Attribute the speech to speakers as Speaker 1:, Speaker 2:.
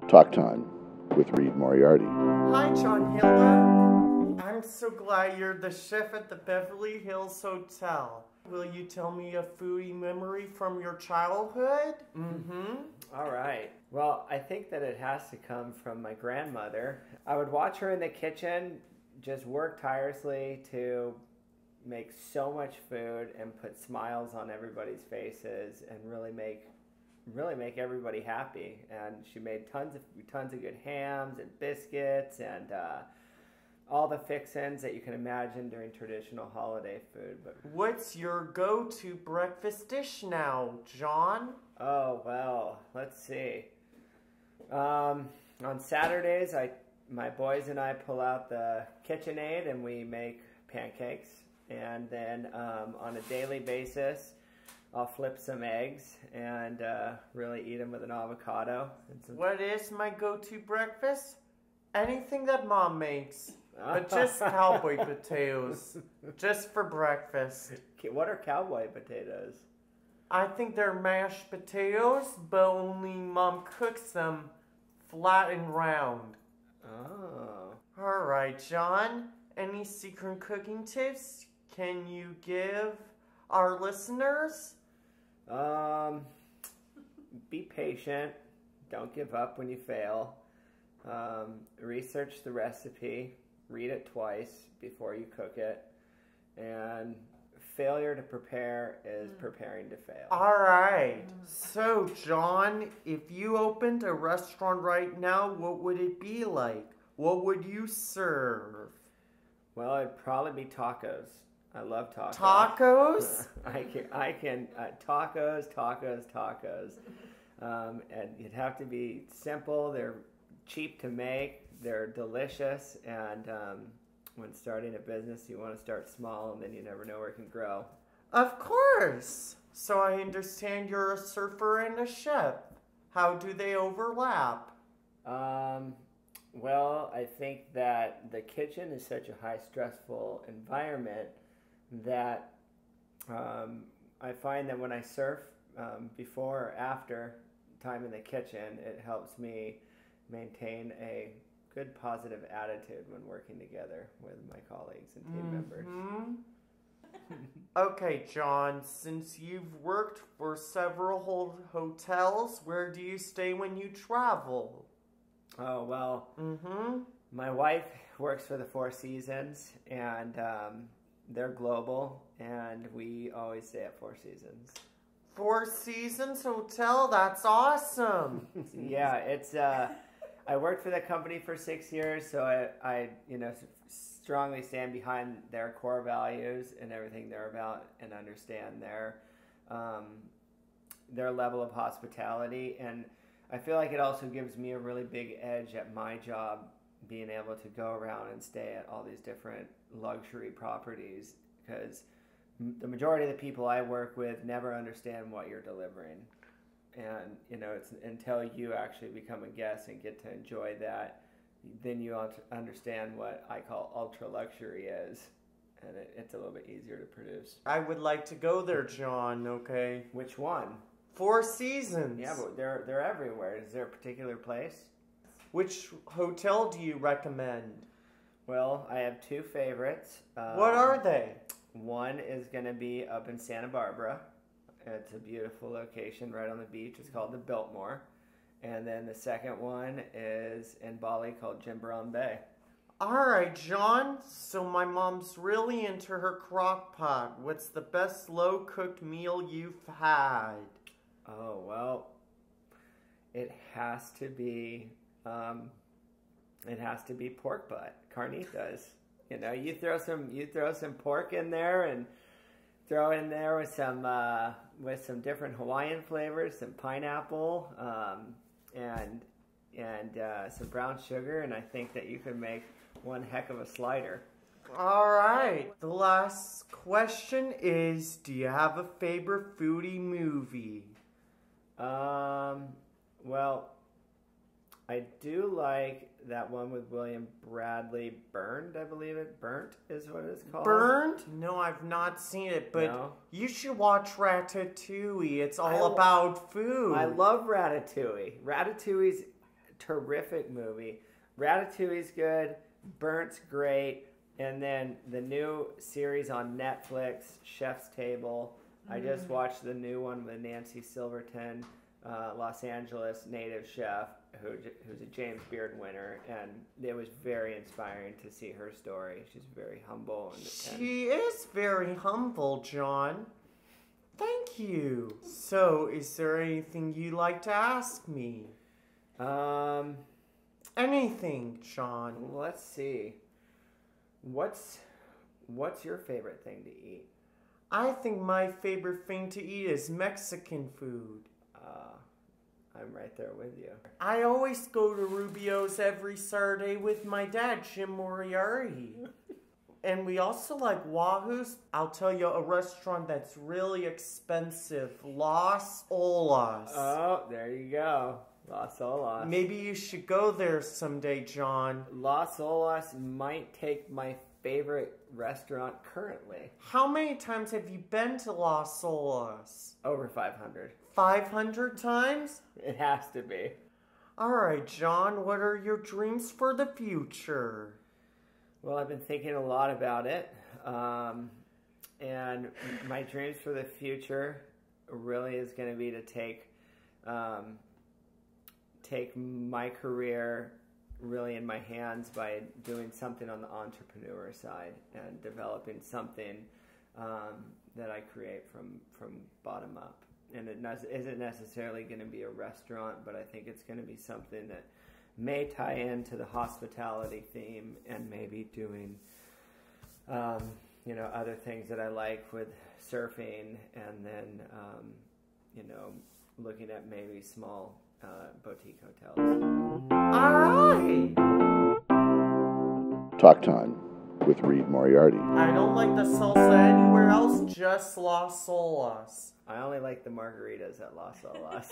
Speaker 1: Talk Time with Reid Moriarty.
Speaker 2: Hi, John Hiller. I'm so glad you're the chef at the Beverly Hills Hotel. Will you tell me a foodie memory from your childhood?
Speaker 3: All right. Well, I think that it has to come from my grandmother. I would watch her in the kitchen just work tirelessly to make so much food and put smiles on everybody's faces and really make everybody happy. And she made tons of good hams and biscuits and all the fixins that you can imagine during traditional holiday food. But
Speaker 2: what's your go-to breakfast dish now, John?
Speaker 3: oh well, let's see. On Saturdays, my boys and I pull out the KitchenAid and we make pancakes. And then on a daily basis, I'll flip some eggs and really eat them with an avocado.
Speaker 2: What is my go-to breakfast? Anything that Mom makes, but just cowboy potatoes, just for breakfast.
Speaker 3: What are cowboy potatoes?
Speaker 2: I think they're mashed potatoes, but only Mom cooks them flat and round.
Speaker 3: Oh.
Speaker 2: All right, John. Any secret cooking tips can you give our listeners?
Speaker 3: Be patient. Don't give up when you fail. Research the recipe. Read it twice before you cook it. And failure to prepare is preparing to fail.
Speaker 2: All right. So, John, if you opened a restaurant right now, what would it be like? What would you serve?
Speaker 3: Well, it'd probably be tacos. I love tacos.
Speaker 2: Tacos?
Speaker 3: I can tacos. And it'd have to be simple. They're cheap to make. They're delicious. And when starting a business, you want to start small, and then you never know where it can grow.
Speaker 2: Of course. So I understand you're a surfer and a chef. How do they overlap?
Speaker 3: Well, I think that the kitchen is such a high stressful environment that I find that when I surf, before or after time in the kitchen, it helps me maintain a good positive attitude when working together with my colleagues and team members.
Speaker 2: Okay, John, since you've worked for several hotels, where do you stay when you travel?
Speaker 3: Oh, well, my wife works for the Four Seasons, and they're global, and we always stay at Four Seasons.
Speaker 2: Four Seasons Hotel? That's awesome.
Speaker 3: Yeah, it's I worked for the company for 6 years, so I strongly stand behind their core values and everything they're about, and understand their level of hospitality. And I feel like it also gives me a really big edge at my job, being able to go around and stay at all these different luxury properties, because the majority of the people I work with never understand what you're delivering. And, it's until you actually become a guest and get to enjoy that, then you understand what I call ultra luxury is. And it's a little bit easier to produce.
Speaker 2: I would like to go there, John, okay?
Speaker 3: Which one?
Speaker 2: Four Seasons.
Speaker 3: Yeah, but they're everywhere. Is there a particular place?
Speaker 2: Which hotel do you recommend?
Speaker 3: Well, I have two favorites.
Speaker 2: What are they?
Speaker 3: One is going to be up in Santa Barbara. It's a beautiful location right on the beach. It's called the Biltmore. And then the second one is in Bali, called Jimbaran Bay.
Speaker 2: All right, John. So my mom's really into her crock pot. What's the best slow-cooked meal you've had?
Speaker 3: Oh, well, it has to be pork butt, carnitas. You throw some pork in there, and throw in there with some different Hawaiian flavors, some pineapple, and some brown sugar, and I think that you can make one heck of a slider.
Speaker 2: All right. The last question is, do you have a favorite foodie movie?
Speaker 3: Well, I do like that one with William Bradley, Burned, I believe it. Burnt is what it's called.
Speaker 2: Burned? No, I've not seen it, but
Speaker 3: No?
Speaker 2: you should watch Ratatouille. It's all about food.
Speaker 3: I love Ratatouille. Ratatouille's terrific movie. Ratatouille's good. Burnt's great. And then the new series on Netflix, Chef's Table. I just watched the new one with Nancy Silverton, Los Angeles native chef, who's a James Beard winner, and it was very inspiring to see her story. She's very humble.
Speaker 2: She is very humble, John. Thank you. So, is there anything you'd like to ask me? Anything, John.
Speaker 3: Let's see. What's your favorite thing to eat?
Speaker 2: I think my favorite thing to eat is Mexican food.
Speaker 3: I'm right there with you.
Speaker 2: I always go to Rubio's every Saturday with my dad, Reid Moriarty. And we also like Wahoo's. I'll tell you a restaurant that's really expensive, Las Olas.
Speaker 3: Oh, there you go. Las Olas.
Speaker 2: Maybe you should go there someday, John.
Speaker 3: Las Olas might take my favorite restaurant currently.
Speaker 2: How many times have you been to Las Olas?
Speaker 3: Over 500.
Speaker 2: 500 times?
Speaker 3: It has to be.
Speaker 2: All right, John, what are your dreams for the future?
Speaker 3: Well, I've been thinking a lot about it. And my dreams for the future really is going to be to take my career really in my hands by doing something on the entrepreneur side and developing something that I create from bottom up. And it isn't necessarily going to be a restaurant, but I think it's going to be something that may tie into the hospitality theme and maybe doing, other things that I like with surfing, and then, looking at maybe small boutique hotels.
Speaker 2: All right.
Speaker 1: Talk Time with Reid Moriarty.
Speaker 2: I don't like the salsa anywhere else, just Las Olas.
Speaker 3: I only like the margaritas at Las Olas.